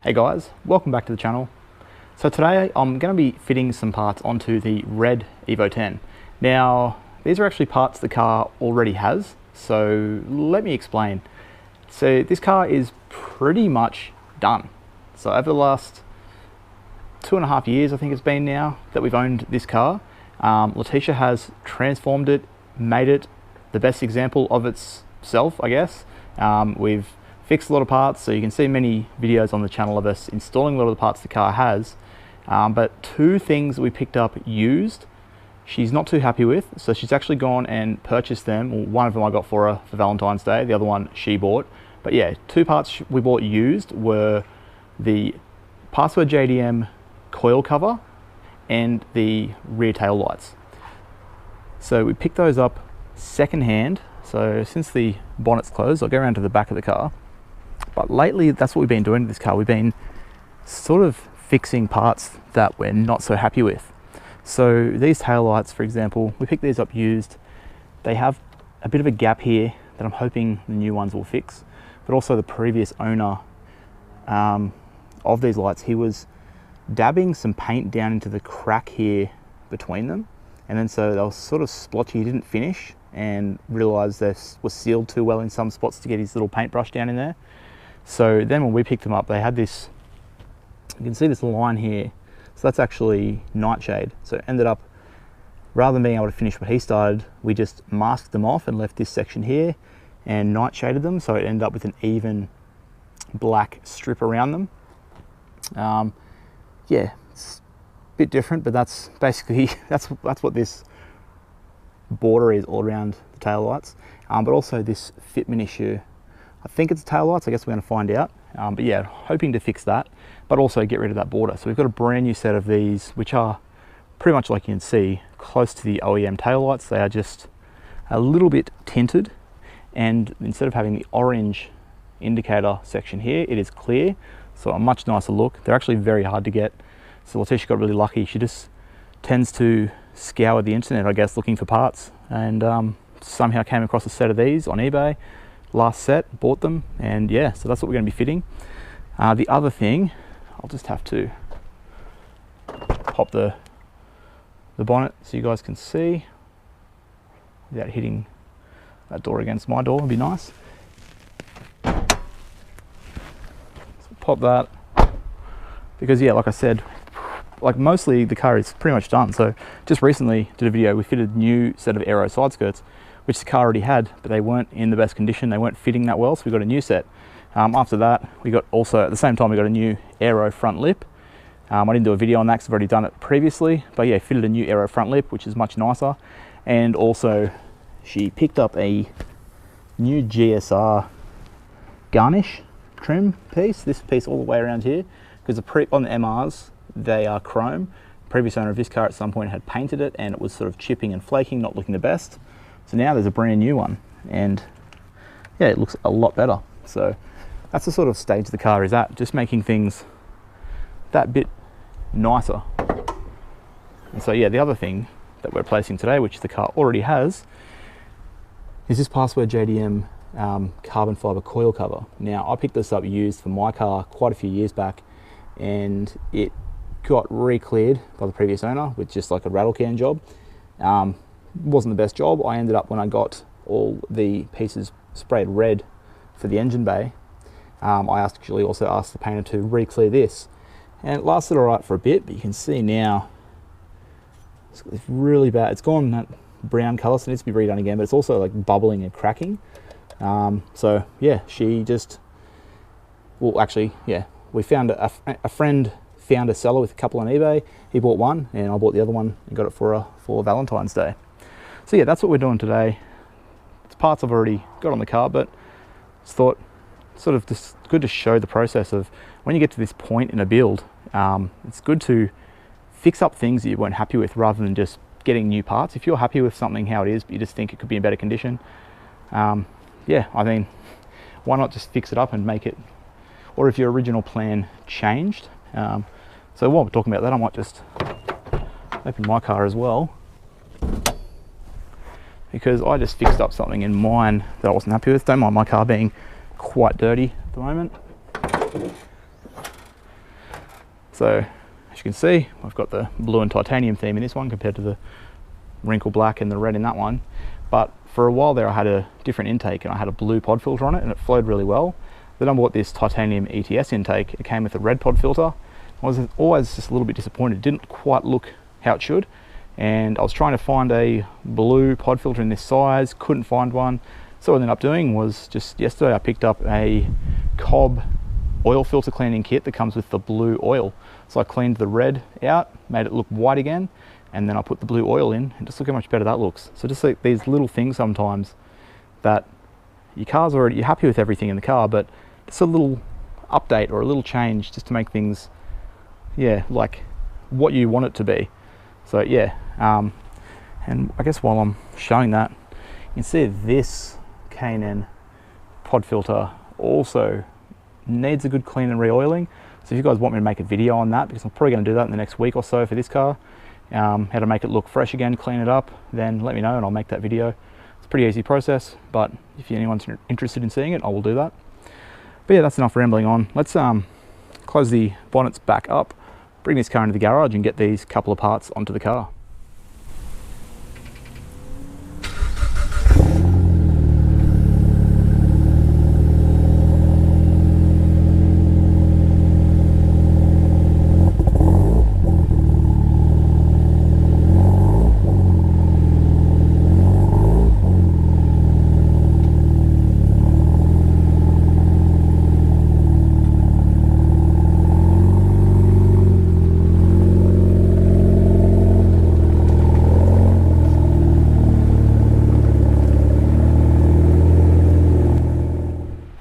Hey guys, welcome back to the channel. So today I'm going to be fitting some parts onto the red Evo 10. Now these are actually parts the car already has, so let me explain. So this car is pretty much done. So over the last 2.5 years I think it's been now that we've owned this car, Letisha has transformed it, made it the best example of itself, I guess. We've fixed a lot of parts, so you can see many videos on the channel of us installing a lot of the parts the car has, but two things we picked up used she's not too happy with, so she's actually gone and purchased them. Well, one of them I got for her for Valentine's Day, the other one she bought. But yeah, two parts we bought used were the Password JDM coil cover and the rear tail lights. So we picked those up second hand. So since the bonnet's closed, I'll go around to the back of the car. But lately, that's what we've been doing to this car. We've been sort of fixing parts that we're not so happy with. So these taillights, for example, we picked these up used. They have a bit of a gap here that I'm hoping the new ones will fix. But also the previous owner of these lights, he was dabbing some paint down into the crack here between them. And then so they were sort of splotchy, he didn't finish and realised they were sealed too well in some spots to get his little paintbrush down in there. So then when we picked them up, they had this, you can see this line here. So that's actually nightshade. So it ended up, rather than being able to finish what he started, we just masked them off and left this section here and nightshaded them. So it ended up with an even black strip around them. Yeah, it's a bit different, but that's basically, that's what this border is all around the tail lights. But also this fitment issue. I think it's tail lights, I guess we're going to find out. But yeah, hoping to fix that, but also get rid of that border. So we've got a brand new set of these, which are pretty much, like you can see, close to the OEM tail lights. They are just a little bit tinted, and instead of having the orange indicator section here, it is clear. So a much nicer look. They're actually very hard to get. So Letisha got really lucky. She just tends to scour the internet, I guess, looking for parts, and somehow came across a set of these on eBay. Last set, bought them, and yeah, so that's what we're going to be fitting. The other thing, I'll just have to pop the bonnet so you guys can see without hitting that door against my door. Would be nice. So pop that, because yeah, like I said, like mostly the car is pretty much done. So just recently did a video, we fitted a new set of aero side skirts, which the car already had, but they weren't in the best condition. They weren't fitting that well, so we got a new set. After that, we got also, at the same time, we got a new aero front lip. I didn't do a video on that because I've already done it previously, but yeah, fitted a new aero front lip, which is much nicer. And also, she picked up a new GSR garnish trim piece, this piece all the way around here, because on the MRs, they are chrome. The previous owner of this car at some point had painted it, and it was sort of chipping and flaking, not looking the best. So now there's a brand new one, and yeah, it looks a lot better. So that's the sort of stage the car is at, just making things that bit nicer. And so yeah, the other thing that we're replacing today, which the car already has, is this Password JDM carbon fiber coil cover. Now I picked this up used for my car quite a few years back, and it got re-cleared by the previous owner with just like a rattle can job. Wasn't the best job. I ended up, when I got all the pieces sprayed red for the engine bay, I actually also asked the painter to re-clear this, and it lasted all right for a bit, but you can see now it's really bad. It's gone that brown color, so it needs to be redone again, but it's also like bubbling and cracking. So yeah, she just, well actually, yeah, we found a friend found a seller with a couple on eBay. He bought one, and I bought the other one and got it for Valentine's Day. So yeah, that's what we're doing today. It's parts I've already got on the car, but just thought sort of just good to show the process of when you get to this point in a build. It's good to fix up things that you weren't happy with rather than just getting new parts. If you're happy with something how it is, but you just think it could be in better condition, yeah, I mean, why not just fix it up and make it, or if your original plan changed. So while we're talking about that, I might just open my car as well, because I just fixed up something in mine that I wasn't happy with. Don't mind my car being quite dirty at the moment. So as you can see, I've got the blue and titanium theme in this one compared to the wrinkle black and the red in that one. But for a while there I had a different intake and I had a blue pod filter on it and it flowed really well. Then I bought this titanium ETS intake. It came with a red pod filter. I was always just a little bit disappointed. It didn't quite look how it should. And I was trying to find a blue pod filter in this size, couldn't find one. So what I ended up doing was just yesterday I picked up a Cobb oil filter cleaning kit that comes with the blue oil. So I cleaned the red out, made it look white again, and then I put the blue oil in, and just look how much better that looks. So just like these little things sometimes that your car's already, you're happy with everything in the car, but it's a little update or a little change just to make things, yeah, like what you want it to be. So yeah, and I guess while I'm showing that, you can see this K&N pod filter also needs a good clean and re-oiling. So if you guys want me to make a video on that, because I'm probably going to do that in the next week or so for this car, how to make it look fresh again, clean it up, then let me know and I'll make that video. It's a pretty easy process, but if anyone's interested in seeing it, I will do that. But yeah, that's enough rambling on. Let's close the bonnets back up, bring this car into the garage and get these couple of parts onto the car.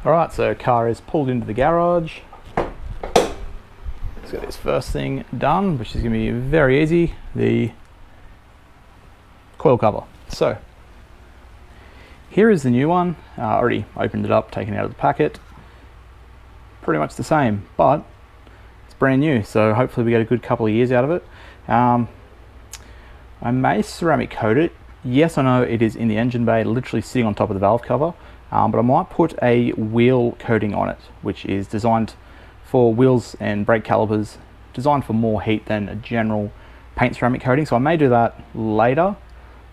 Alright, so car is pulled into the garage. Let's get this first thing done, which is going to be very easy, the coil cover. So here is the new one. I already opened it up, taken it out of the packet. Pretty much the same, but it's brand new, so hopefully we get a good couple of years out of it. I may ceramic coat it. Yes, I know it is in the engine bay, literally sitting on top of the valve cover. But I might put a wheel coating on it, which is designed for wheels and brake calipers, designed for more heat than a general paint ceramic coating. So I may do that later,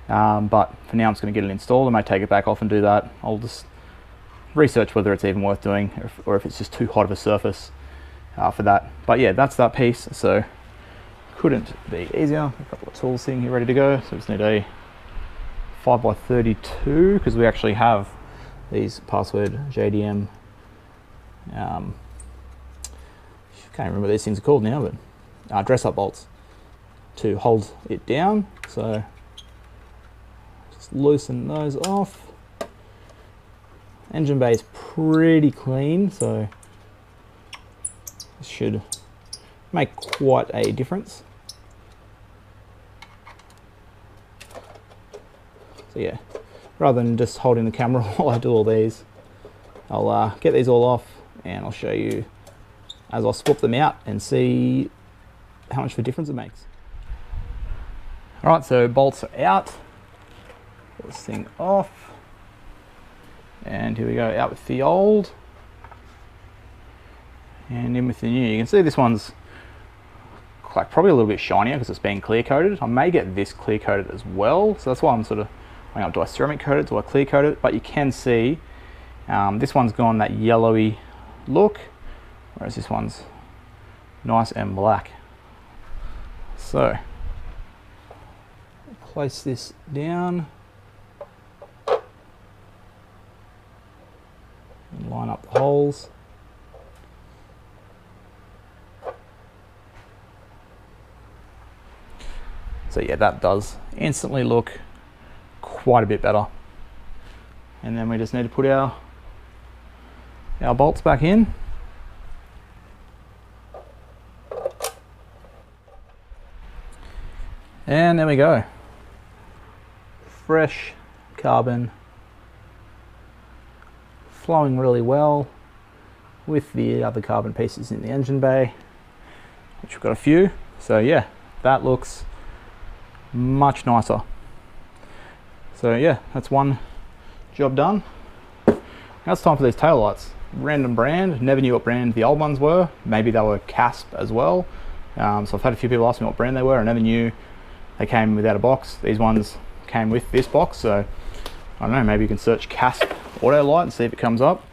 but for now I'm just going to get it installed. I may take it back off and do that. I'll just research whether it's even worth doing or if it's just too hot of a surface for that. But yeah, that's that piece, so couldn't be easier. A couple of tools sitting here ready to go. So we just need a 5x32 because we actually have these password JDM, can't remember what these things are called now, but dress up bolts to hold it down. So just loosen those off. Engine bay is pretty clean, so this should make quite a difference. So yeah, rather than just holding the camera while I do all these, I'll get these all off and I'll show you as I swap them out and see how much of a difference it makes. Alright, so bolts are out. Pull this thing off. And here we go, out with the old and in with the new. You can see this one's like probably a little bit shinier because it's been clear coated. I may get this clear coated as well, so that's why I'm sort of hang on, do I ceramic coat it, do I clear coat it? But you can see this one's gone that yellowy look, whereas this one's nice and black. So place this down and line up the holes. So yeah, that does instantly look quite a bit better. And then we just need to put our bolts back in. And there we go. Fresh carbon, flowing really well with the other carbon pieces in the engine bay, which we've got a few. So yeah, that looks much nicer. So yeah, that's one job done. Now it's time for these taillights. Random brand, never knew what brand the old ones were. Maybe they were CASP as well. So I've had a few people ask me what brand they were. I never knew they came without a box. These ones came with this box, so I don't know, maybe you can search Casp Auto Light and see if it comes up.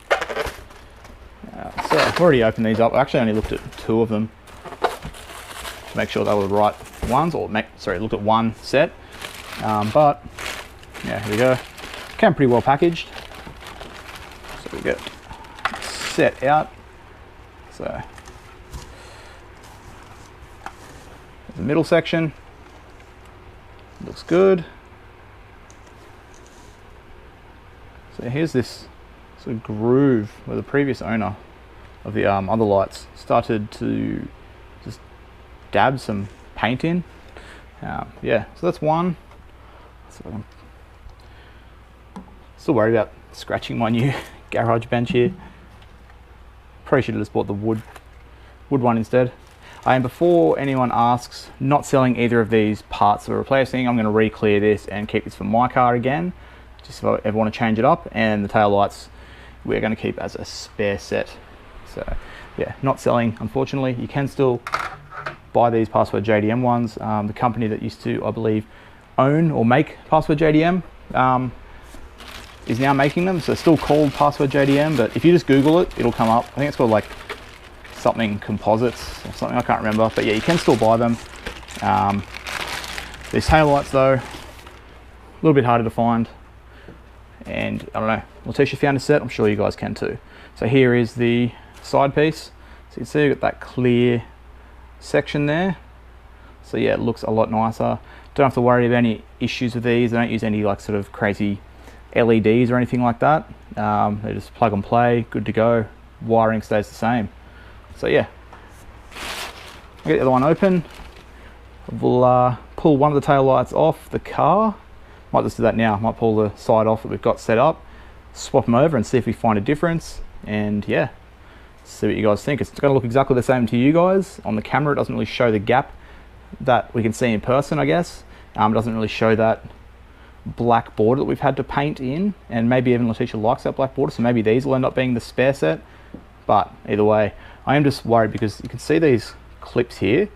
So I've already opened these up. I actually only looked at 2 of them to make sure they were the right ones, or looked at one set. But yeah, here we go. Came pretty well packaged. So we get set out. So the middle section looks good. So here's this sort of groove where the previous owner of the other lights started to just dab some paint in. Yeah, so that's one. So I'm still worried about scratching my new garage bench here. Probably should have just bought the wood one instead. And before anyone asks, not selling either of these parts that we're replacing. I'm going to re-clear this and keep this for my car again, just if I ever want to change it up. And the tail lights we're going to keep as a spare set. So yeah, not selling, unfortunately. You can still buy these Password JDM ones. The company that used to, I believe, own or make Password JDM is now making them, so it's still called Password JDM, but if you just Google it, it'll come up. I think it's called like something composites or something, I can't remember, but yeah, you can still buy them. These tail lights though, a little bit harder to find, and I don't know, Letisha found a set, I'm sure you guys can too. So here is the side piece, so you can see we've got that clear section there. So yeah, it looks a lot nicer. Don't have to worry about any issues with these. They don't use any like sort of crazy LEDs or anything like that. They just plug and play, good to go. Wiring stays the same. So yeah, I'll get the other one open. We'll pull one of the tail lights off the car. Might just do that now. Might pull the side off that we've got set up, swap them over and see if we find a difference. And yeah, see what you guys think. It's going to look exactly the same to you guys. On the camera, it doesn't really show the gap that we can see in person, I guess. It doesn't really show that black border that we've had to paint in, and maybe even Letisha likes that black border, so maybe these will end up being the spare set. But either way, I am just worried because you can see these clips here.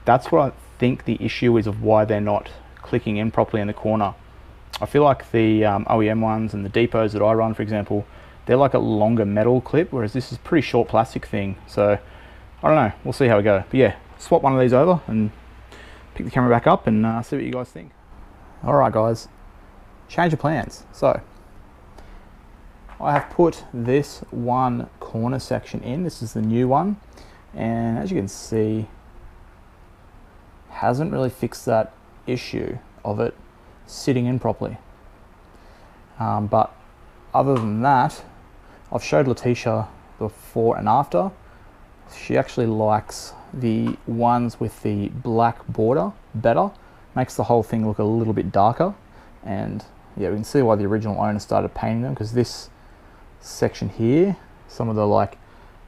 That's what I think the issue is of why they're not clicking in properly in the corner. I feel like the OEM ones and the depots that I run, for example, they're like a longer metal clip, whereas this is a pretty short plastic thing. So I don't know, we'll see how we go. But yeah, swap one of these over and pick the camera back up and see what you guys think. All right guys, change of plans. So I have put this one corner section in. This is the new one, and as you can see, hasn't really fixed that issue of it sitting in properly. But other than that, I've showed Letisha the before and after. She actually likes the ones with the black border better. Makes the whole thing look a little bit darker, and yeah, we can see why the original owner started painting them, because this section here, some of the like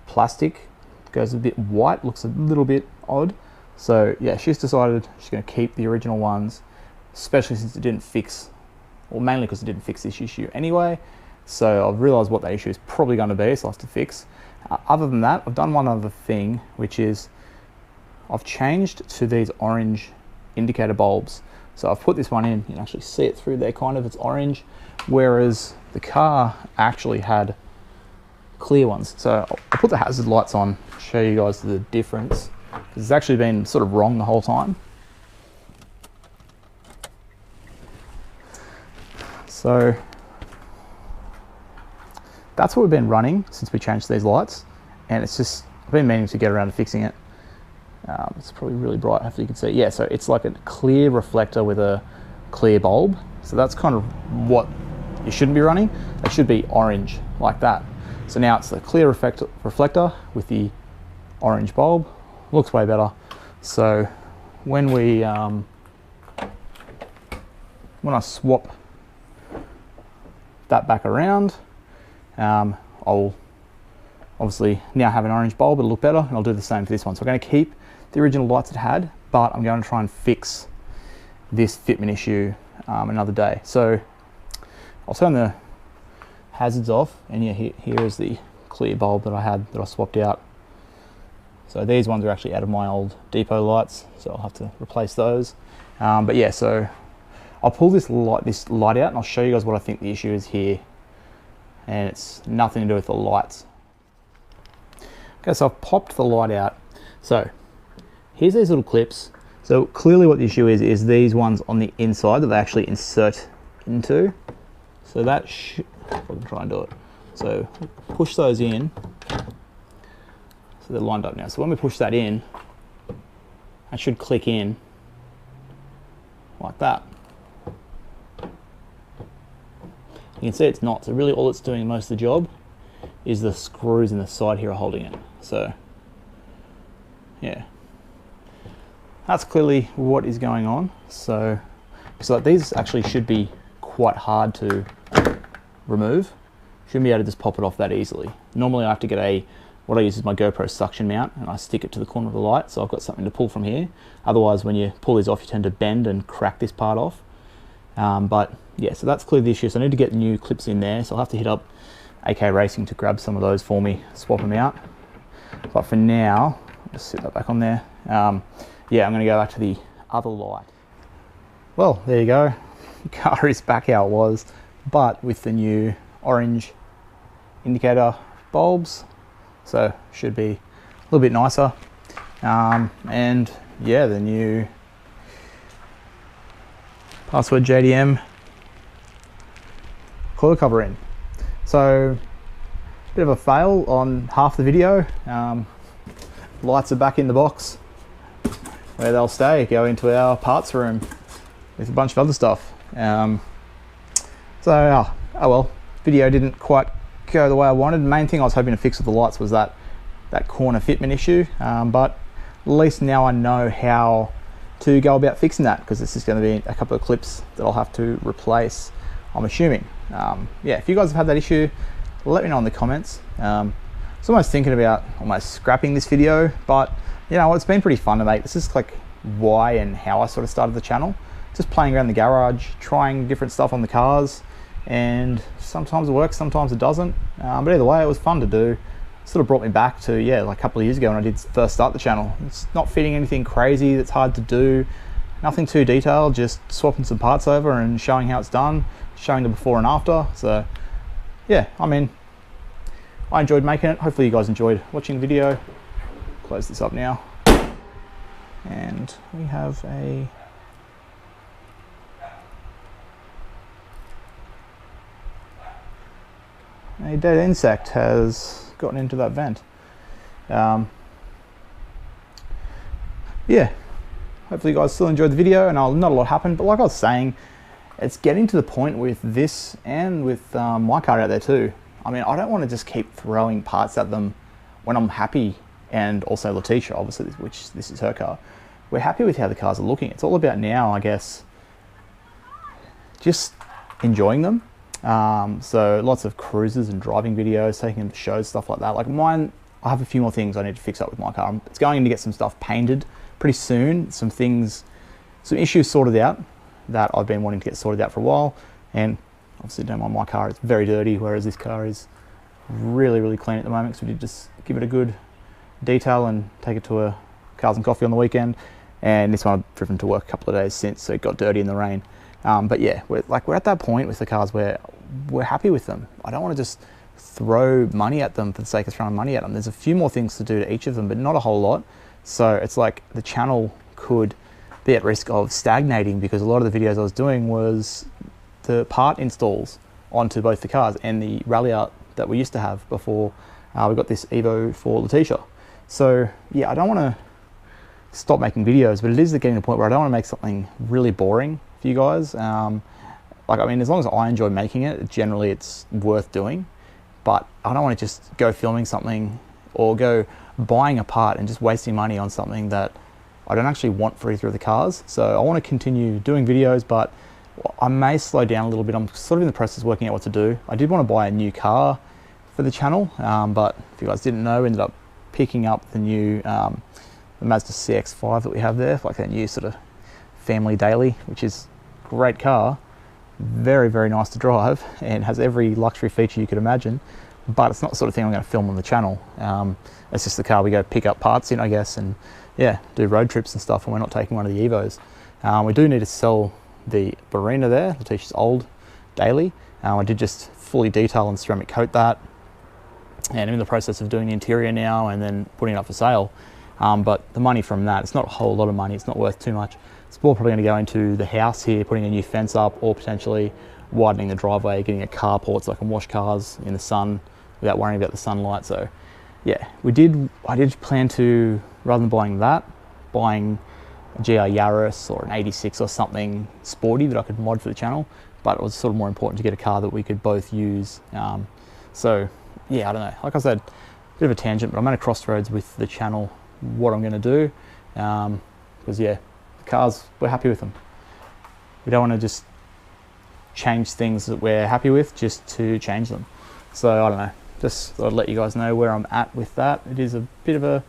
plastic goes a bit white, looks a little bit odd. So yeah, she's decided she's going to keep the original ones, especially since it didn't fix, or mainly because it didn't fix this issue anyway. So I've realized what that issue is probably going to be, so I have to fix. Other than that, I've done one other thing, which is I've changed to these orange indicator bulbs. So I've put this one in, you can actually see it through there kind of, it's orange, whereas the car actually had clear ones. So I'll put the hazard lights on, show you guys the difference, because it's actually been sort of wrong the whole time. So that's what we've been running since we changed these lights, and it's just, I've been meaning to get around to fixing it. It's probably really bright, hopefully you can see. Yeah, so it's like a clear reflector with a clear bulb. So that's kind of what you shouldn't be running. It should be orange like that. So now it's the clear reflector with the orange bulb. Looks way better. So when we, when I swap that back around, I'll obviously now have an orange bulb. It'll look better, and I'll do the same for this one. So I'm going to keep the original lights it had, but I'm going to try and fix this fitment issue another day. So I'll turn the hazards off, and yeah, here is the clear bulb that I had that I swapped out So these ones are actually out of my old depot lights, so I'll have to replace those. But yeah, so I'll pull this light out and I'll show you guys what I think the issue is here. And it's nothing to do with the lights. Okay, so I've popped the light out. So here's these little clips. So clearly what the issue is these ones on the inside that they actually insert into. So that if I can try and do it. So push those in. So they're lined up now. So when we push that in, that should click in like that. You can see it's not. So really all it's doing most of the job is the screws in the side here are holding it. So yeah, that's clearly what is going on. So these actually should be quite hard to remove. Shouldn't be able to just pop it off that easily. Normally I have to get what I use is my GoPro suction mount, and I stick it to the corner of the light, so I've got something to pull from here. Otherwise, when you pull these off, you tend to bend and crack this part off. But yeah, so that's clearly the issue. So I need to get new clips in there, so I'll have to hit up AK Racing to grab some of those for me, swap them out. But for now, I'll just sit that back on there. Yeah, I'm gonna go back to the other light. Well, there you go. The car is back how it was, but with the new orange indicator bulbs. So should be a little bit nicer. And yeah, the new password JDM coil cover in. So bit of a fail on half the video. Lights are back in the box where they'll stay, go into our parts room with a bunch of other stuff. Oh well, video didn't quite go the way I wanted. The main thing I was hoping to fix with the lights was that corner fitment issue, but at least now I know how to go about fixing that, because this is going to be a couple of clips that I'll have to replace, I'm assuming. Yeah, if you guys have had that issue, let me know in the comments. I was almost thinking about almost scrapping this video, but you know, it's been pretty fun to make. This is like why and how I sort of started the channel. Just playing around the garage, trying different stuff on the cars, and sometimes it works, sometimes it doesn't. But either way, it was fun to do. Sort of brought me back to, yeah, like a couple of years ago when I did first start the channel. It's not fitting anything crazy that's hard to do, nothing too detailed, just swapping some parts over and showing how it's done, showing the before and after. So yeah, I mean, I enjoyed making it. Hopefully you guys enjoyed watching the video. Close this up now. And we have a dead insect has gotten into that vent. Yeah, hopefully you guys still enjoyed the video, and not a lot happened, but like I was saying, it's getting to the point with this and with my car out there too. I mean, I don't want to just keep throwing parts at them when I'm happy, and also Letisha, obviously, which this is her car. We're happy with how the cars are looking. It's all about now, I guess, just enjoying them. So lots of cruises and driving videos, taking them to shows, stuff like that. Like mine, I have a few more things I need to fix up with my car. It's going to get some stuff painted pretty soon. Some issues sorted out that I've been wanting to get sorted out for a while. And obviously don't mind my car, it's very dirty, whereas this car is really, really clean at the moment. So we did just give it a good detail and take it to a Cars and Coffee on the weekend. And this one I've driven to work a couple of days since, so it got dirty in the rain. But yeah, we're at that point with the cars where we're happy with them. I don't want to just throw money at them for the sake of throwing money at them. There's a few more things to do to each of them, but not a whole lot. So it's like the channel could be at risk of stagnating, because a lot of the videos I was doing was the part installs onto both the cars and the rally art that we used to have before we got this Evo for Letisha. So yeah, I don't want to stop making videos, but it is getting to the point where I don't want to make something really boring for you guys. Like, I mean, as long as I enjoy making it, generally it's worth doing, but I don't want to just go filming something or go buying a part and just wasting money on something that I don't actually want for either of the cars. So I want to continue doing videos, but I may slow down a little bit. I'm sort of in the process of working out what to do. I did want to buy a new car for the channel, but if you guys didn't know, we ended up picking up the new the Mazda CX-5 that we have there, like that new sort of family daily, which is a great car, very, very nice to drive, and has every luxury feature you could imagine. but it's not the sort of thing I'm going to film on the channel. It's just the car we go pick up parts in, I guess, and yeah, do road trips and stuff when we're not taking one of the Evos. We do need to sell the Barina there, Letisha's old daily. I did just fully detail and ceramic coat that, and I'm in the process of doing the interior now and then putting it up for sale. But the money from that, it's not a whole lot of money, it's not worth too much. It's more probably going to go into the house here, putting a new fence up, or potentially widening the driveway, getting a carport so I can wash cars in the sun without worrying about the sunlight. So yeah, I did plan to, rather than buying that, buying a GR Yaris or an 86 or something sporty that I could mod for the channel, but it was sort of more important to get a car that we could both use. So yeah, I don't know, like I said, bit of a tangent, but I'm at a crossroads with the channel, what I'm going to do, because yeah, the cars, we're happy with them. We don't want to just change things that we're happy with just to change them. So I don't know, just thought I'd let you guys know where I'm at with that. It is a bit of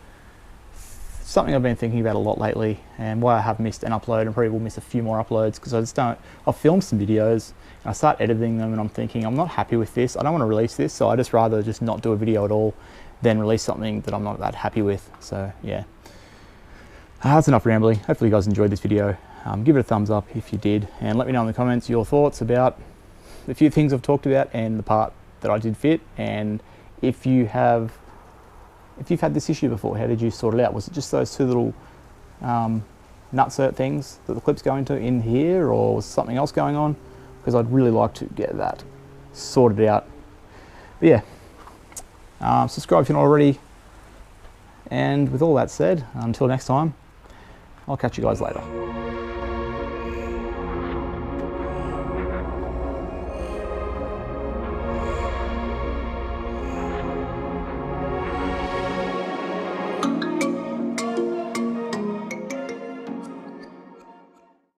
something I've been thinking about a lot lately, and why I have missed an upload and probably will miss a few more uploads, because I just don't, I'll film some videos and I start editing them and I'm thinking I'm not happy with this, I don't want to release this, so I just rather just not do a video at all than release something that I'm not that happy with. So yeah, that's enough rambling. Hopefully you guys enjoyed this video. Give it a thumbs up if you did, and let me know in the comments your thoughts about the few things I've talked about and the part that I did fit, and if you've had this issue before, how did you sort it out? Was it just those two little nutsert things that the clip's going to in here, or was something else going on? Because I'd really like to get that sorted out. But yeah, subscribe if you're not already, and with all that said, until next time, I'll catch you guys later.